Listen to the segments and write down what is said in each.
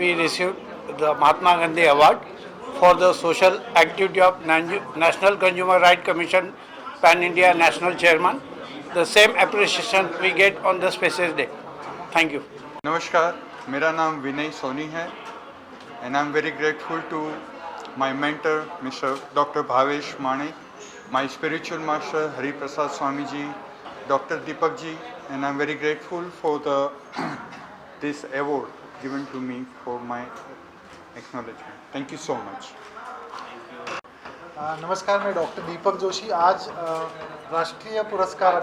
we received the Mahatma Gandhi Award for the social activity of National Consumer Right Commission Pan India National Chairman. The same appreciation we get on the Spaces Day. Thank you. नमस्कार, मेरा नाम विनय सोनी है and I'm very grateful to my mentor Mr. Dr. Bhavesh Mane, my spiritual master Hari Prasad Swami ji, Dr. Deepak ji, and I'm very grateful for the this award given to me for my acknowledgement. Thank you so much. नमस्कार, मैं doctor Deepak Joshi आज राष्ट्रीय पुरस्कार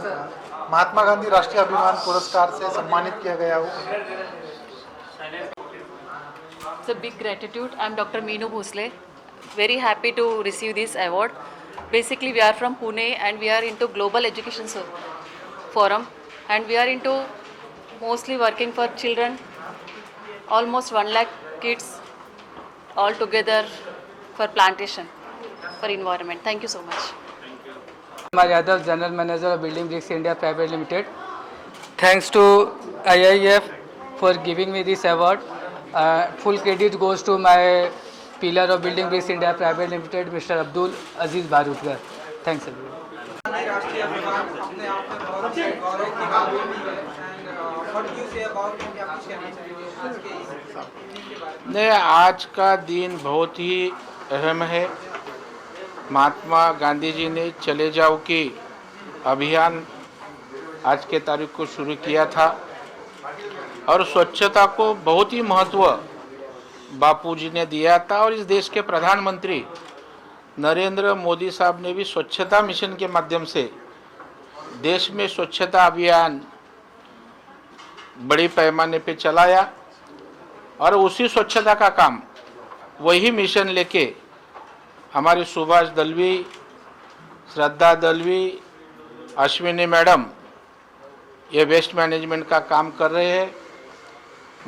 महात्मा गांधी राष्ट्रीय अभिमान पुरस्कार से सम्मानित किया गया हूँ. It's a big gratitude. I'm Dr. Meenu Bhosle. Very happy to receive this award. Basically, we are from Pune and we are into Global Education Forum, and we are into mostly working for children, almost 1 lakh kids all together for plantation, for environment. Thank you so much. Kumar Yadav, General Manager of Building Bricks India Private Limited. Thanks to IIF for giving me this award. Full credit goes to my pillar of Building Bricks India Private Limited, Mr. Abdul Aziz Barudgar. Thanks everyone. नहीं, आज का दिन बहुत ही अहम है. महात्मा गांधी जी ने चले जाओ की अभियान आज के तारीख को शुरू किया था और स्वच्छता को बहुत ही महत्व बापूजी ने दिया था. और इस देश के प्रधानमंत्री नरेंद्र मोदी साहब ने भी स्वच्छता मिशन के माध्यम से देश में स्वच्छता अभियान बड़े पैमाने पे चलाया और उसी स्वच्छता का काम वही मिशन लेके हमारे सुभाष दलवी, श्रद्धा दलवी, अश्विनी मैडम ये वेस्ट मैनेजमेंट का काम कर रहे हैं.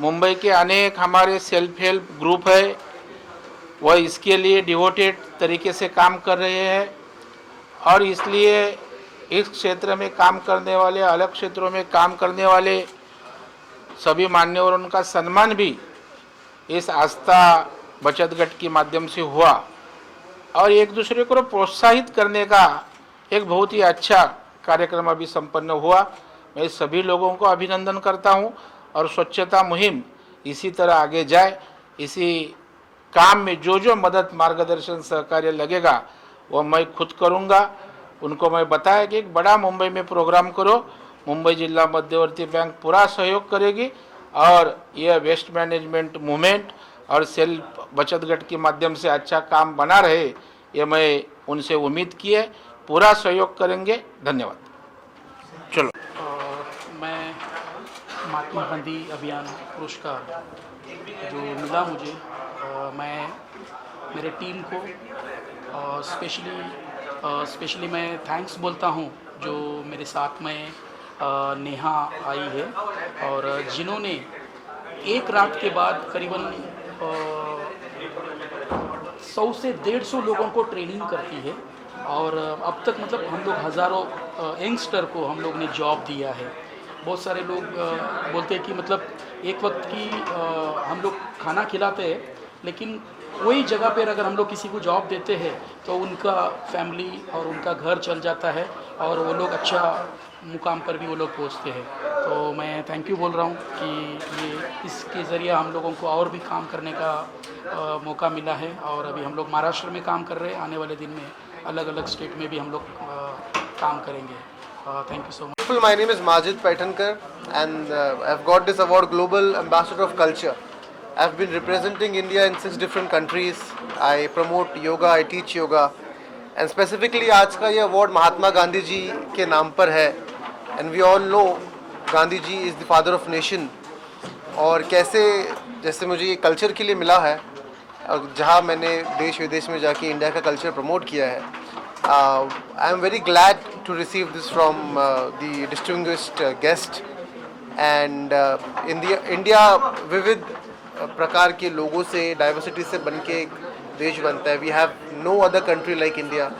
मुंबई के अनेक हमारे सेल्फ हेल्प ग्रुप है, वह इसके लिए डिवोटेड तरीके से काम कर रहे हैं. और इसलिए इस क्षेत्र में काम करने वाले, अलग क्षेत्रों में काम करने वाले सभी मान्यवरों उनका सम्मान भी इस आस्था बचत गट के माध्यम से हुआ और एक दूसरे को प्रोत्साहित करने का एक बहुत ही अच्छा कार्यक्रम अभी संपन्न हुआ. मैं सभी लोगों को अभिनंदन करता हूं और स्वच्छता मुहिम इसी तरह आगे जाए. इसी काम में जो जो मदद, मार्गदर्शन, सहकार्य लगेगा वो मैं खुद करूंगा. उनको मैं बताया कि एक बड़ा मुंबई में प्रोग्राम करो, मुंबई जिला मध्यवर्ती बैंक पूरा सहयोग करेगी और यह वेस्ट मैनेजमेंट मूवमेंट और सेल्फ बचत गट के माध्यम से अच्छा काम बना रहे, ये मैं उनसे उम्मीद की है. पूरा सहयोग करेंगे. धन्यवाद. चलो. मैं महात्मा गांधी अभियान पुरस्कार जो मिला मुझे, मैं मेरे टीम को स्पेशली मैं थैंक्स बोलता हूँ जो मेरे साथ में नेहा आई है और जिन्होंने एक रात के बाद करीबन 100 से 150 लोगों को ट्रेनिंग करती है और अब तक मतलब हम लोग हज़ारों यंगस्टर को हम लोग ने जॉब दिया है. बहुत सारे लोग बोलते हैं कि मतलब एक वक्त की हम लोग खाना खिलाते हैं, लेकिन वही जगह पर अगर हम लोग किसी को जॉब देते हैं तो उनका फैमिली और उनका घर चल जाता है और वो लोग अच्छा मुकाम पर भी वो लोग पहुंचते हैं. तो मैं थैंक यू बोल रहा हूँ कि ये इसके ज़रिए हम लोगों को और भी काम करने का मौका मिला है और अभी हम लोग महाराष्ट्र में काम कर रहे हैं. आने वाले दिन में अलग अलग स्टेट में भी हम लोग काम करेंगे. Thank you so much. My name is Majid Paithankar and I've got this award Global Ambassador of Culture. I've been representing India in 6 different countries. I promote yoga, I teach yoga and specifically आज का ये award Mahatma Gandhi ji के नाम पर है. And we all know Gandhi ji is the father of nation. और कैसे जैसे मुझे ये कल्चर के लिए मिला है और जहाँ मैंने देश विदेश में जाके इंडिया का कल्चर प्रमोट किया है, I am very glad to receive this from the distinguished guest. And India विविध प्रकार के लोगों से, डाइवर्सिटी से बन के एक देश बनता है. We have no other country like India.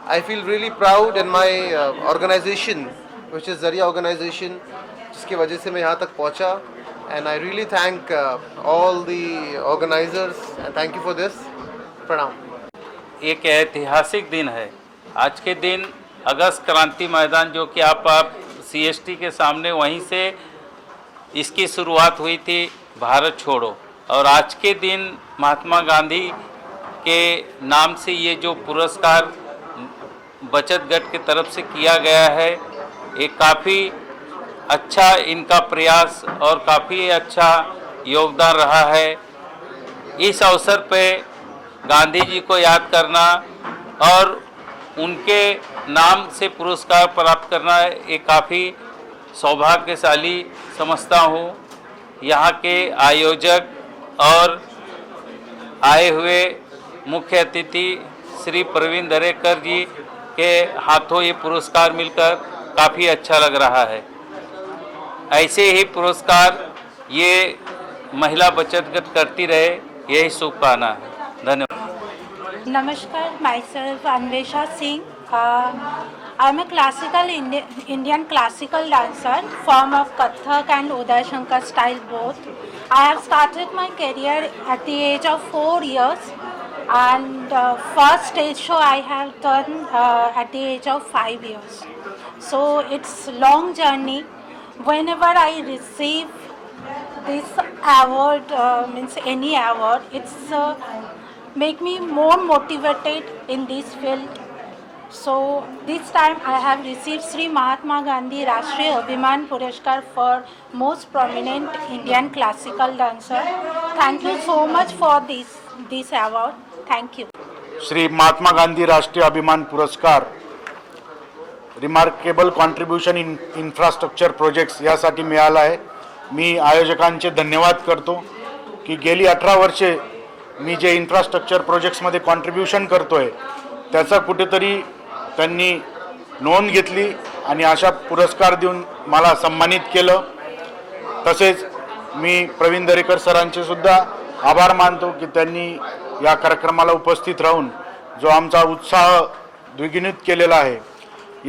I feel really proud in my organization, which is Zaria organization, जिसकी वजह से मैं यहाँ तक पहुँचा. and I really thank all the organizers and thank you for this. Pranam. एक ऐतिहासिक दिन है। आज के दिन अगस्त क्रांति मैदान जो कि आप CST के सामने, वहीं से इसकी शुरुआत हुई थी भारत छोड़ो, और आज के दिन महात्मा गांधी के नाम से ये जो पुरस्कार बचत गट की तरफ से किया गया है, ये काफ़ी अच्छा इनका प्रयास और काफ़ी अच्छा योगदान रहा है। इस अवसर पे गांधी जी को याद करना और उनके नाम से पुरस्कार प्राप्त करना ये काफ़ी सौभाग्यशाली समझता हूँ। यहाँ के आयोजक और आए हुए मुख्य अतिथि श्री प्रवीण दरेकर जी के हाथों ये पुरस्कार मिलकर काफ़ी अच्छा लग रहा है। ऐसे ही पुरस्कार ये महिला बचत गट करती रहे, यही शुभकामना है। धन्यवाद। Namaskar, myself Anvesha Singh. I'm a Indian classical dancer, form of Kathak and Uday Shankar style both. I have started my career at the age of 4 years, and first stage show I have done at the age of 5 years. So it's long journey. Whenever I receive this award, means any award, it's make me more motivated in this field. So this time I have received Sri Mahatma Gandhi Rashtriya Abhiman Puraskar for most prominent Indian classical dancer. Thank you so much for this award. Thank you. Shri Mahatma Gandhi राष्ट्रीय अभिमान पुरस्कार remarkable contribution इन infrastructure projects यासाठी मिळाला आहे। मी आयोजकांचे धन्यवाद करतो की गेली 18 वर्षे मी जे इन्फ्रास्ट्रक्चर प्रोजेक्ट्समध्ये कॉन्ट्रीब्युशन करतोय त्याचा कुठेतरी त्यांनी नोंद घेतली आणि अशा पुरस्कार देऊन मला सन्मानित केलं। तसेच मी प्रवीण दरेकर सरांचे सुद्धा आभार मानतो की त्यांनी या कार्यक्रमाला उपस्थित राहून जो आमचा उत्साह द्विगुणित केलेला आहे।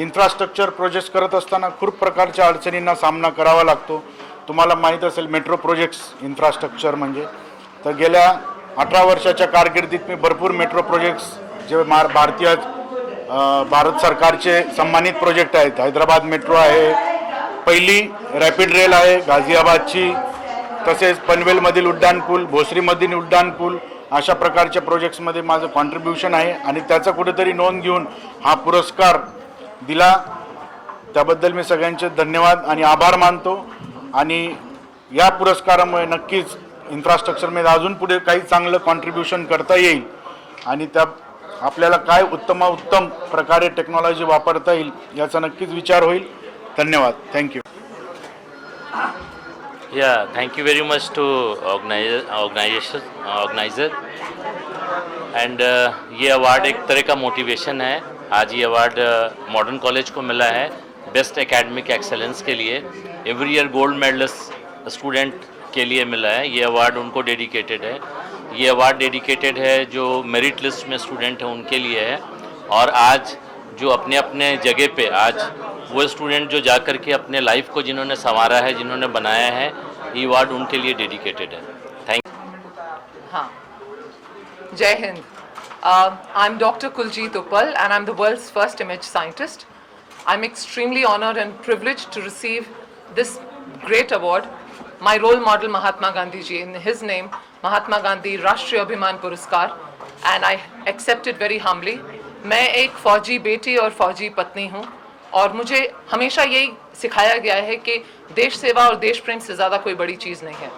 इन्फ्रास्ट्रक्चर प्रोजेक्ट्स करत असताना खूप प्रकारच्या अडचणींना सामना करावा लागतो। तुम्हाला माहीत असेल मेट्रो प्रोजेक्ट्स इन्फ्रास्ट्रक्चर म्हणजे, तर गेल्या 18 वर्षाच्या कारकिर्दीत मी भरपूर मेट्रो प्रोजेक्ट्स जे भारत सरकारचे सन्मानित प्रोजेक्ट आहेत, हैदराबाद मेट्रो आहे, पहिली रॅपिड रेल आहे गाझियाबादची, तसेच पनवेलमधील उड्डाणपूल, भोसरीमधील उड्डाणपूल, अशा प्रकारच्या प्रोजेक्ट्समध्ये माझं कॉन्ट्रीब्युशन आहे आणि त्याचा कुठेतरी नोंद घेऊन हा पुरस्कार दिला। त्याबद्दल मी सगळ्यांचे धन्यवाद आणि आभार मानतो आणि या पुरस्कारामुळे नक्कीच इन्फ्रास्ट्रक्चरमध्ये अजून पुढे काही चांगलं कॉन्ट्रीब्युशन करता येईल आणि त्या आपल्याला काय उत्तम प्रकारे टेक्नॉलॉजी वापरता येईल याचा नक्कीच विचार होईल। धन्यवाद। Thank you. Yeah, thank you very much to organizer and ये अवार्ड एक तरह का मोटिवेशन है। आज ये अवार्ड मॉडर्न कॉलेज को मिला है बेस्ट एकेडमिक एक्सेलेंस के लिए। Every year gold medalist student के लिए मिला है, ये अवार्ड उनको डेडिकेटेड है। ये अवार्ड डेडिकेटेड है जो मेरिट लिस्ट में स्टूडेंट हैं उनके लिए है, और आज जो अपने अपने जगह पे आज वो स्टूडेंट जो जा कर के अपने लाइफ को जिन्होंने संवारा है, जिन्होंने बनाया है, ये अवार्ड उनके लिए डेडिकेटेड है। Thank you. हाँ, जय Hind. I'm Dr. Kuljit Uppal and I'm the world's first image scientist. I'm extremely honored and privileged to receive this great award. My role model Mahatma Gandhi ji, in his name Mahatma Gandhi Rashtriya Abhiman Puraskar, and I accept it very humbly. मैं एक फौजी बेटी और फौजी पत्नी हूँ और मुझे हमेशा यही सिखाया गया है कि देश सेवा और देश प्रेम से ज़्यादा कोई बड़ी चीज़ नहीं है,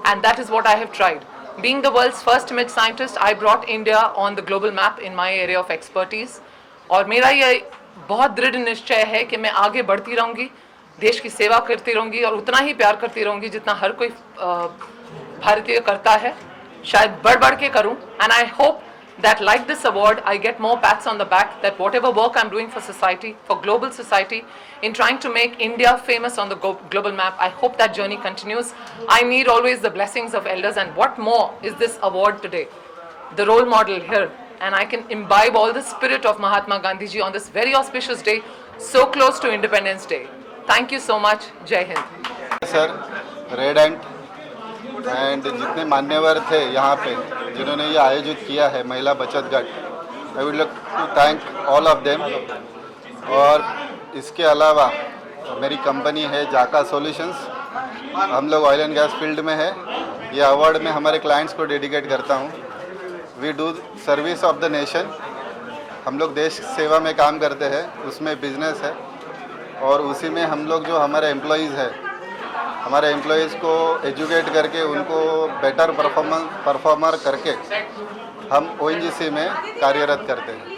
and that is what I have tried. Being the world's first image scientist, I brought India on the global map in my area of expertise. और मेरा ये बहुत दृढ़ निश्चय है कि मैं आगे बढ़ती रहूँगी, देश की सेवा करती रहूँगी और उतना ही प्यार करती रहूँगी जितना हर कोई भारतीय करता है, शायद बढ़ के करूँ। And I hope that like this award, I get more pats on the back, that whatever work I'm doing for society, for global society, in trying to make India famous on the global map, I hope that journey continues. I need always the blessings of elders, and what more is this award today? The role model here, and I can imbibe all the spirit of Mahatma Gandhi ji on this very auspicious day, so close to Independence Day. Thank you so much. Jai Hind. Sir, Red Ant and जितने मान्यवर थे यहाँ पे जिन्होंने ये आयोजित किया है महिला बचत गट, I would like to thank all of them. और इसके अलावा मेरी कंपनी है जाका सॉल्यूशंस, हम लोग ऑयल एंड गैस फील्ड में है। ये अवार्ड मैं हमारे क्लाइंट्स को डेडिकेट करता हूँ। We do service of the nation, हम लोग देश सेवा में काम करते हैं, उसमें बिजनेस है और उसी में हम लोग जो हमारे एम्प्लॉयज़ है, हमारे एम्प्लॉयज़ को एजुकेट करके उनको बेटर परफॉर्मर करके हम ONGC में कार्यरत करते हैं।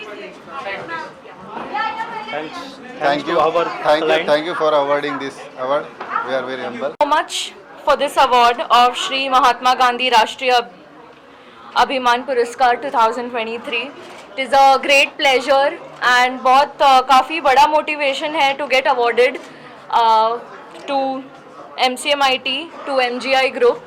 Thank you for awarding this award. We are very humble. So much for this award of Shri Mahatma Gandhi Rashtriya Abhiman Puraskar 2023. It is a great pleasure and बहुत काफ़ी बड़ा motivation है to get awarded to MCMIT, to MGI Group.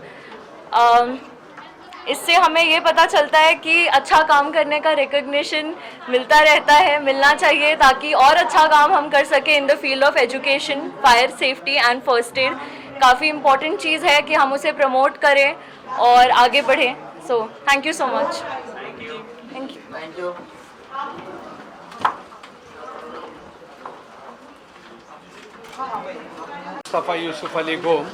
इससे हमें ये पता चलता है कि अच्छा काम करने का रिकग्निशन मिलता रहता है, मिलना चाहिए, ताकि और अच्छा काम हम कर सकें in the field of education, fire safety and first aid. काफ़ी इम्पॉर्टेंट चीज़ है कि हम उसे प्रमोट करें और आगे बढ़ें। So thank you so much. Thank you. Mustafa Yusuf Ali Gom,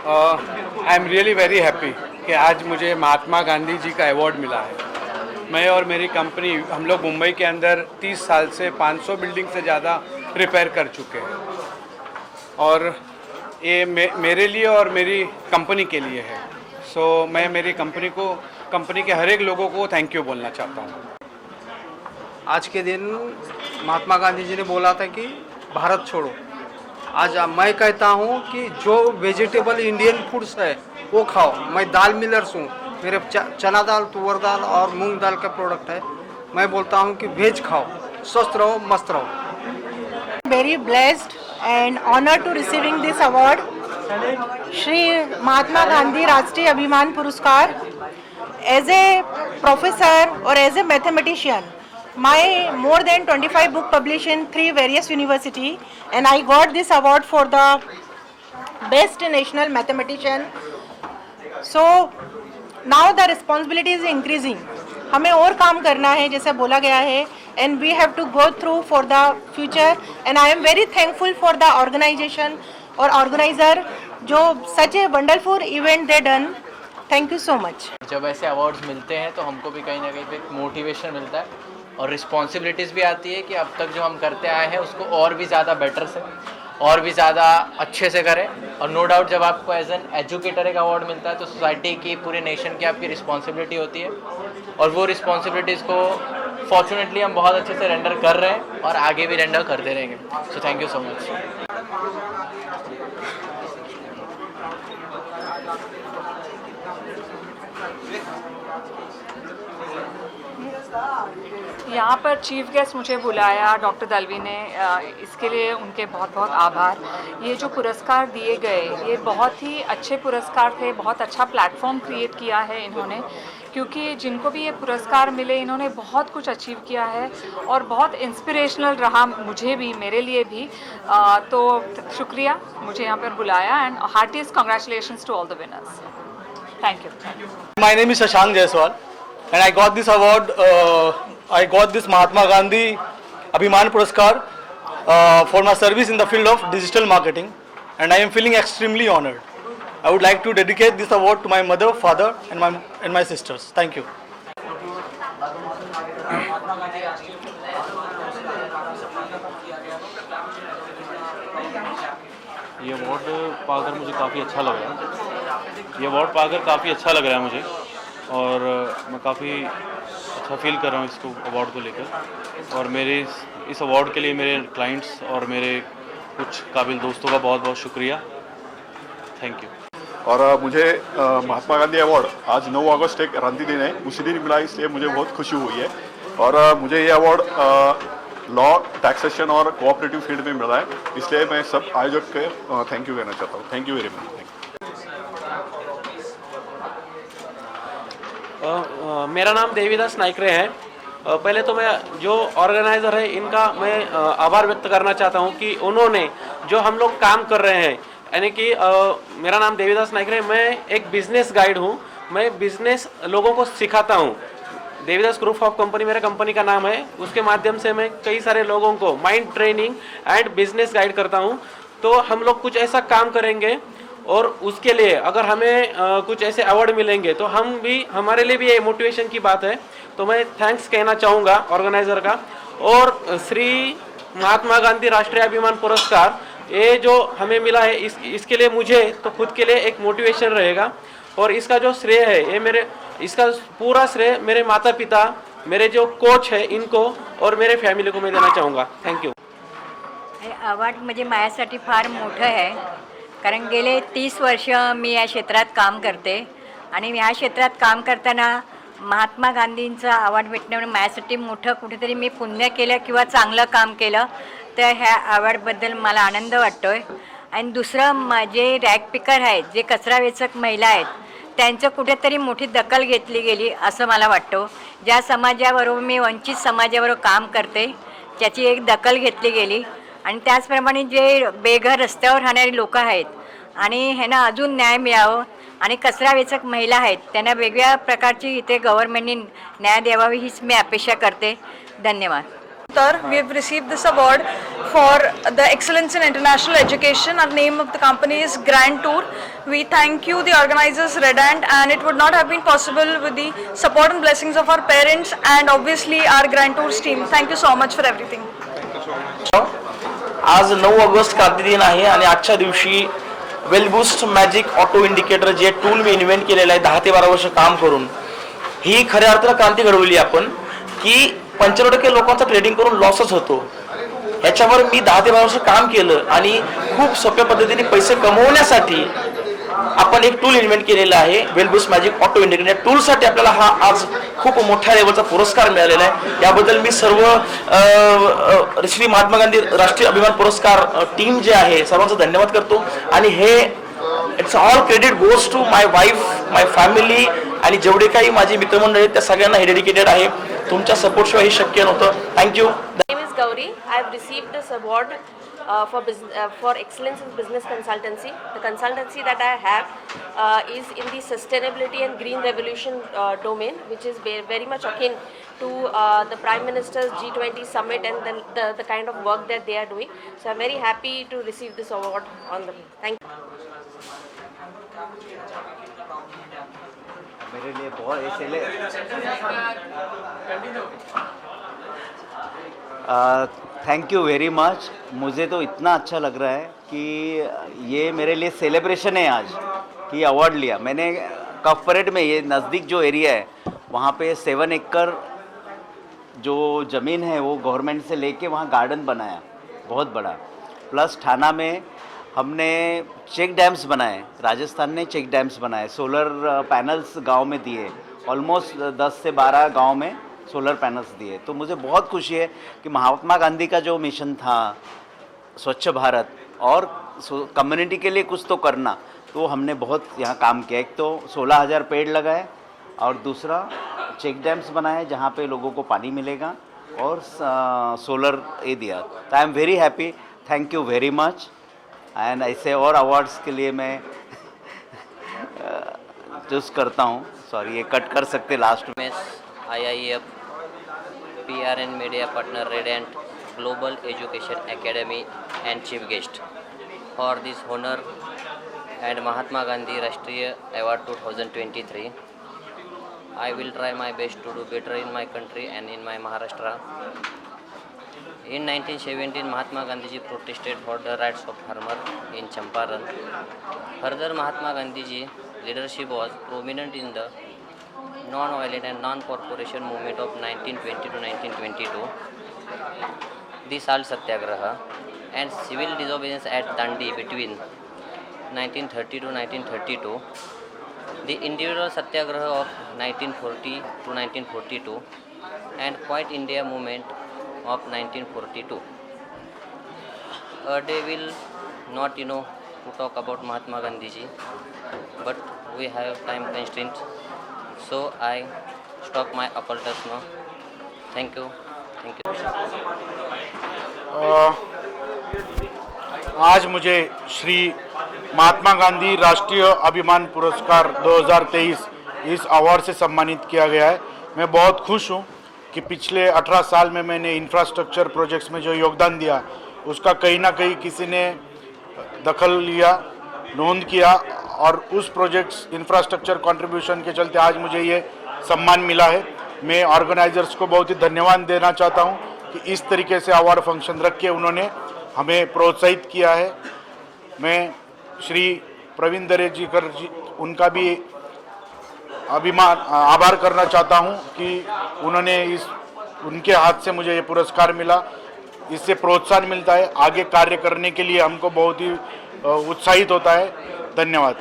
I am really very happy कि आज मुझे महात्मा गांधी जी का अवार्ड मिला है। मैं और मेरी कंपनी, हम लोग मुंबई के अंदर 30 साल से 500 बिल्डिंग से ज़्यादा रिपेयर कर चुके हैं और ये मेरे लिए और मेरी कंपनी के लिए है। सो मैं मेरी कंपनी के हर एक लोगों को थैंक यू बोलना चाहता हूँ। आज के दिन महात्मा गांधी जी ने बोला था कि भारत छोड़ो। आज मैं कहता हूँ कि जो वेजिटेबल इंडियन फूड्स है वो खाओ। मैं दाल मिलर्स हूँ, मेरे चना दाल, तुअर दाल और मूंग दाल का प्रोडक्ट है। मैं बोलता हूँ कि वेज खाओ, स्वस्थ रहो, मस्त रहो। Very blessed and honored to receiving this award, Shri Mahatma Gandhi Rashtriya Abhiman Puraskar. As a professor or as a mathematician, my more than 25 book published in 3 various university, and I got this award for the best national mathematician. So now the responsibility is increasing. हमें और काम करना है जैसे बोला गया है, and we have to go through for the future, and I am very thankful for the organization or organizer जो such a wonderful event they done. Thank you so much. जब ऐसे अवार्ड्स मिलते हैं तो हमको भी कहीं ना कहीं पे मोटिवेशन मिलता है और रिस्पॉन्सिबिलिटीज़ भी आती है कि अब तक जो हम करते आए हैं उसको और भी ज़्यादा बेटर से और भी ज़्यादा अच्छे से करें। और नो डाउट जब आपको एज एन एजुकेटर एक अवार्ड मिलता है तो सोसाइटी की, पूरे नेशन की आपकी रिस्पॉन्सिबिलिटी होती है और वो रिस्पॉन्सिबिलिटीज़ को फॉर्चुनेटली हम बहुत अच्छे से रेंडर कर रहे हैं और आगे भी रेंडर करते रहेंगे। सो थैंक यू सो मच। यहाँ पर चीफ गेस्ट मुझे बुलाया डॉक्टर दलवी ने, इसके लिए उनके बहुत बहुत आभार। ये जो पुरस्कार दिए गए ये बहुत ही अच्छे पुरस्कार थे, बहुत अच्छा प्लेटफॉर्म क्रिएट किया है इन्होंने, क्योंकि जिनको भी ये पुरस्कार मिले इन्होंने बहुत कुछ अचीव किया है और बहुत इंस्पिरेशनल रहा मुझे भी, मेरे लिए भी। तो शुक्रिया मुझे यहाँ पर बुलाया and heartiest congratulations to all the winners. Thank you. My name is Shashank Jaiswal and I got this award. I got this Mahatma Gandhi Abhiman Puraskar for my service in the field of digital marketing, and I am feeling extremely honored. I would like to dedicate this award to my mother, father, and my sisters. Thank you. ये award पाकर मुझे काफ़ी अच्छा लग रहा है। ये award पाकर काफ़ी अच्छा लग रहा है मुझे और मैं काफ़ी अच्छा फील कर रहा हूँ इसको, अवार्ड को लेकर। और मेरे इस अवार्ड के लिए मेरे क्लाइंट्स और मेरे कुछ काबिल दोस्तों का बहुत बहुत शुक्रिया। Thank you. और मुझे महात्मा गांधी अवार्ड आज 9 अगस्त एक क्रांति दिन है, उसी दिन मिला, इसलिए मुझे बहुत खुशी हुई है। और मुझे ये अवार्ड लॉ, टैक्सेशन और कोऑपरेटिव फील्ड में मिला है, इसलिए मैं सब आयोजक के थैंक यू कहना चाहता हूँ। Thank you very much. मेरा नाम देवीदास नाइकरे है। पहले तो मैं जो ऑर्गेनाइज़र है इनका मैं आभार व्यक्त करना चाहता हूं कि उन्होंने जो हम लोग काम कर रहे हैं यानी कि मेरा नाम देवीदास नाइक है। मैं एक बिजनेस गाइड हूँ। मैं बिजनेस लोगों को सिखाता हूँ। देवीदास ग्रुप ऑफ कंपनी मेरा कंपनी का नाम है। उसके माध्यम से मैं कई सारे लोगों को mind training and business guide करता हूँ। तो हम लोग कुछ ऐसा काम करेंगे और उसके लिए अगर हमें कुछ ऐसे अवार्ड मिलेंगे तो हम भी, हमारे लिए भी ये मोटिवेशन की बात है। तो मैं थैंक्स कहना चाहूँगा ऑर्गेनाइज़र का। और श्री महात्मा गांधी राष्ट्रीय अभिमान पुरस्कार ये जो हमें मिला है, इसके लिए मुझे तो खुद के लिए एक मोटिवेशन रहेगा। और इसका जो श्रेय है इसका पूरा श्रेय मेरे माता पिता, मेरे जो कोच है इनको और मेरे फॅमिली को मैं देना चाहूँगा। थँक्यू। हे अवॉर्ड म्हणजे माझ्यासाठी फार मोठं आहे, कारण गेले 30 वर्ष मी या क्षेत्रात काम करते आणि या क्षेत्रात काम करताना महात्मा गांधींचा अवॉर्ड भेटणं म्हणजे माझ्यासाठी मोठं, कुठेतरी मी पुण्य केलं किंवा चांगलं काम केलं तर ह्या अवॉर्डबद्दल मला आनंद वाटतो आहे। आणि दुसरं जे रॅग पिकर आहेत, जे कचरा वेचक महिला आहेत, त्यांचं कुठेतरी मोठी दखल घेतली गेली असं मला वाटतं। ज्या समाजाबरोबर मी वंचित समाजाबरोबर काम करते त्याची एक दखल घेतली गेली आणि त्याचप्रमाणे जे बेघर रस्त्यावर राहणारी लोक आहेत आणि ह्यांना अजून न्याय मिळावं आणि कचरा वेचक महिला आहेत त्यांना वेगवेगळ्या प्रकारची इथे गव्हर्नमेंटने न्याय द्यावी हीच मी अपेक्षा करते। धन्यवाद। We have received this award for the excellence in international education. Our name of the company is Grand Tour. We thank you, the organizers, Red Ant, and it would not have been possible with the support and blessings of our parents and obviously our Grand Tours team. Thank you so much for everything. आज 9 August क्रांती दिन आहे आणि आजच्या दिवशी वेलबूस्ट magic auto indicator जे tool मी invent केलेलं आहे 10 ते 12 वर्ष काम करून, ही खऱ्या अर्थानं क्रांती घडवली आपण की 95% लोकांचा ट्रेडिंग करून लॉसच होतो। ह्याच्यावर मी 10 ते 12 वर्ष काम केलं आणि खूप सोप्या पद्धतीने पैसे कमवण्यासाठी आपण एक टूल इन्व्हेंट केलेलं आहे, वेलबूस्ट मॅजिक ऑटो इंडिकेटर टूलसाठी आपल्याला हा आज खूप मोठ्या लेवलचा पुरस्कार मिळालेला आहे। याबद्दल मी सर्व श्री महात्मा गांधी राष्ट्रीय अभिमान पुरस्कार टीम जे आहे सर्वांचा धन्यवाद करतो आणि हे it's all credit goes to my wife, my family आणि जेवढे काही माझे मित्रमंडळी आहेत त्या सगळ्यांना हे डेडिकेटेड आहे। तुमच्या सपोर्टशिवाय हे शक्य नव्हतं। Thank you. Gauri. I have received this award for excellence in business consultancy. The consultancy that I have is in the sustainability and green revolution domain, which is very much akin to the Prime Minister's G20 summit and the kind of work that they are doing. So I'm very happy to receive this award on them. Thank you. मेरे लिए बहुत thank you very much. मुझे तो इतना अच्छा लग रहा है कि ये मेरे लिए सेलिब्रेशन है आज कि अवार्ड लिया मैंने। कफ परेड में, ये नज़दीक जो एरिया है वहाँ पे 7 एकड़ जो ज़मीन है वो गवर्नमेंट से लेके वहाँ गार्डन बनाया बहुत बड़ा। प्लस ठाणा में हमने चेक डैम्स बनाए, राजस्थान ने चेक डैम्स बनाए, सोलर पैनल्स गांव में दिए, ऑलमोस्ट 10 से 12 गांव में सोलर पैनल्स दिए। तो मुझे बहुत खुशी है कि महात्मा गांधी का जो मिशन था स्वच्छ भारत और कम्युनिटी के लिए कुछ तो करना, तो हमने बहुत यहाँ काम किया। एक तो 16,000 पेड़ लगाए और दूसरा चेक डैम्स बनाए जहाँ पे लोगों को पानी मिलेगा और सोलर ये दिया। तो I am very happy, thank you very much. And ऐसे और अवार्ड्स के लिए मैं चूज़ करता हूँ। सॉरी, ये कट कर सकते लास्ट में। IIF PRN Media Partner Red Ant Global Education Academy and Chief Guest for this honor and Mahatma Gandhi Rashtriya Award 2023. I will try my best to do better in my country and in my Maharashtra. In 1917, Mahatma Gandhi protested for the rights of farmer in Champaran. Further, Mahatma Gandhi leadership was prominent in the non-violent and non-corporation movement of 1920 to 1922, the Salt Satyagraha, and civil disobedience at Dandi between 1930 to 1932, the individual Satyagraha of 1940 to 1942, and Quiet India movement of 1942. A day will not, to talk about Mahatma Gandhi ji, but we have time constraints. So I stop my apologies now. Thank you. Thank you. आज मुझे श्री महात्मा गांधी राष्ट्रीय अभिमान पुरस्कार 2023 इस award से सम्मानित किया गया है। मैं बहुत खुश हूँ कि पिछले 18 साल में मैंने इंफ्रास्ट्रक्चर प्रोजेक्ट्स में जो योगदान दिया उसका कहीं ना कहीं किसी ने दखल लिया, नोंद किया और उस प्रोजेक्ट्स इंफ्रास्ट्रक्चर कंट्रीब्यूशन के चलते आज मुझे ये सम्मान मिला है। मैं ऑर्गेनाइजर्स को बहुत ही धन्यवाद देना चाहता हूँ कि इस तरीके से अवार्ड फंक्शन रख के उन्होंने हमें प्रोत्साहित किया है। मैं श्री प्रवीण दरेजीकर जी उनका भी आभार करना चाहता हूं कि उन्होंने उनके हाथ से मुझे ये पुरस्कार मिला। इससे प्रोत्साहन मिलता है, आगे कार्य करने के लिए हमको बहुत ही उत्साहित होता है। धन्यवाद।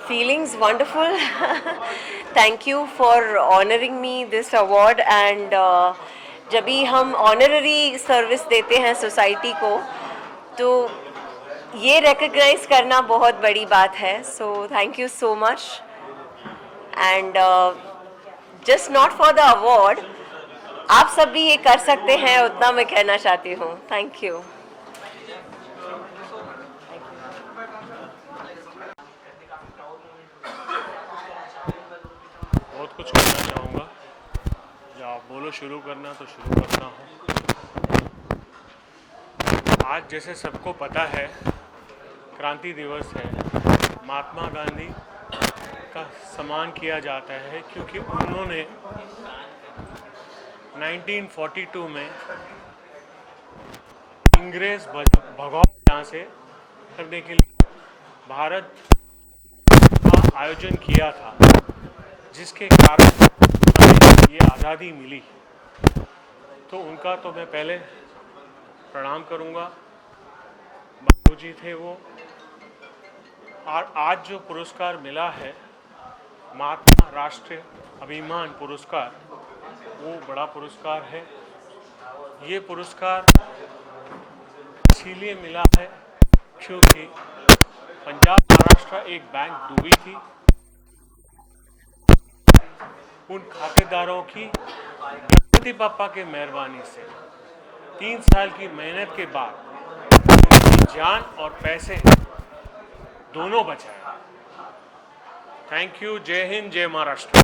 Feelings wonderful. Thank you for honoring me this award and जब भी हम ऑनररी सर्विस देते हैं सोसाइटी को तो ये रिकग्नाइज करना बहुत बड़ी बात है। सो thank you so much and just not for the award, आप सब भी ये कर सकते हैं, उतना मैं कहना चाहती हूँ। Thank you. बहुत कुछ कहना चाहूँगा, जब आप बोलो शुरू करना तो शुरू करना हो। आज जैसे सबको पता है क्रांति दिवस है, महात्मा गांधी का सम्मान किया जाता है क्योंकि उन्होंने 1942 में अंग्रेज भगाओ यहाँ से करने के लिए भारत का आयोजन किया था, जिसके कारण ये आज़ादी मिली। तो उनका तो मैं पहले प्रणाम करूंगा, बाबू जी थे वो। और आज जो पुरस्कार मिला है महात्मा राष्ट्रीय अभिमान पुरस्कार, वो बड़ा पुरस्कार है। ये पुरस्कार इसीलिए मिला है क्योंकि पंजाब महाराष्ट्र एक बैंक डूबी थी, उन खातेदारों की गणपति पापा के मेहरबानी से 3 साल की मेहनत के बाद उनकी जान और पैसे दोनों बचाए। Thank you. जय हिंद, जय महाराष्ट्र।